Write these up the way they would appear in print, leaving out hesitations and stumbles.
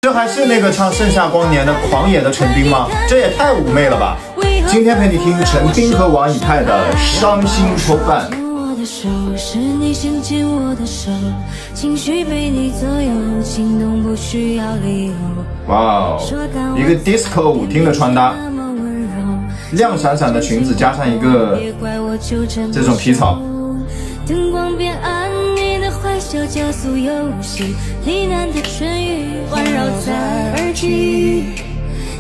这还是那个唱《盛夏光年》的狂野的陈冰吗？这也太妩媚了吧！今天陪你听陈冰和王以太的《伤心抽办》。是你先牵我的手，情绪被你左右，心动不需要理由。哇哦，一个 disco 舞厅的穿搭，亮闪闪的裙子加上一个这种皮草。灯光变暗，你的坏笑加速游戏，呢喃的唇语环绕在耳际，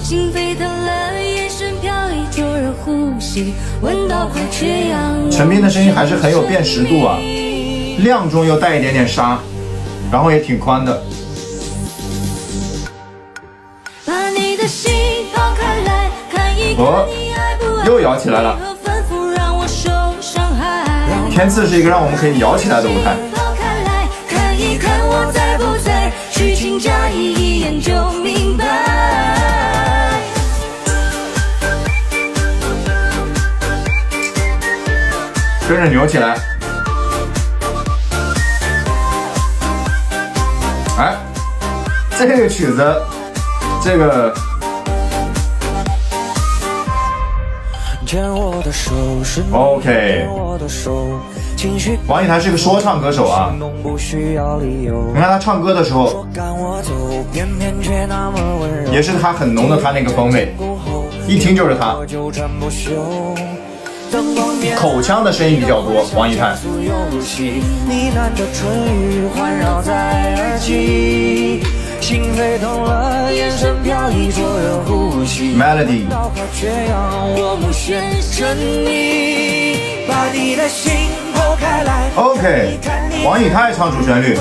心飞腾了，眼神飘逸，灼热呼吸，闻到快缺氧。陈冰的声音还是很有辨识度啊，亮中又带一点点沙，然后也挺宽的。把你的心抛开来，看一看你爱不爱，又摇起来了。天赐是一个让我们可以摇起来的舞台。抛开来，看一看我在不在，虚情假意，一眼就明白。跟着扭起来。哎，这个曲子，这个。OK， 王以太是个说唱歌手啊。你看他唱歌的时候，也是他很浓的他那个风味，一听就是他。口腔的声音比较多，王以太。心飞动了，眼神飘逸，灼热呼吸 Melody OK 王以太唱主旋律，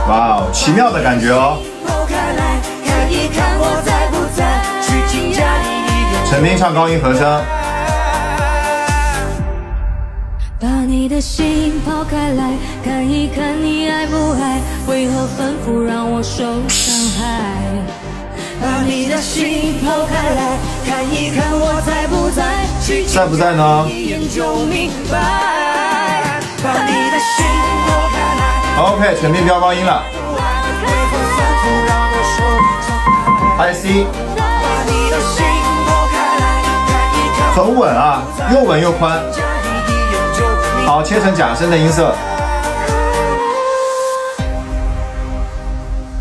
哇哦，奇妙的感觉哦。陈冰唱高音和声，把你的心抛开来，看一看你爱不爱，为何反复让我受伤害。把你的心抛开来，看一看我在不在，在不在呢？一眼就明白。把你的心抛开来 OK 陈冰飙高音了，拍 C， 很稳啊，又稳又宽。好，切成假声的音色。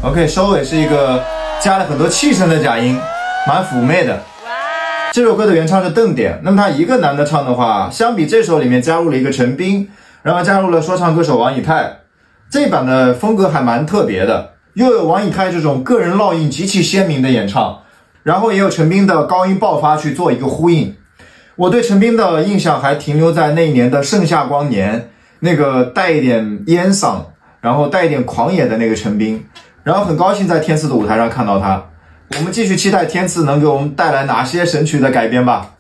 OK， 收尾是一个加了很多气声的假音，蛮妩媚的。这首歌的原唱是邓典，那么他一个男的唱的话，相比这首里面加入了一个陈冰，然后加入了说唱歌手王以太，这版的风格还蛮特别的，又有王以太这种个人烙印极其鲜明的演唱，然后也有陈冰的高音爆发去做一个呼应。我对陈冰的印象还停留在那一年的盛夏光年，那个带一点烟嗓，然后带一点狂野的那个陈冰，然后很高兴在天赐的舞台上看到他。我们继续期待天赐能给我们带来哪些神曲的改编吧。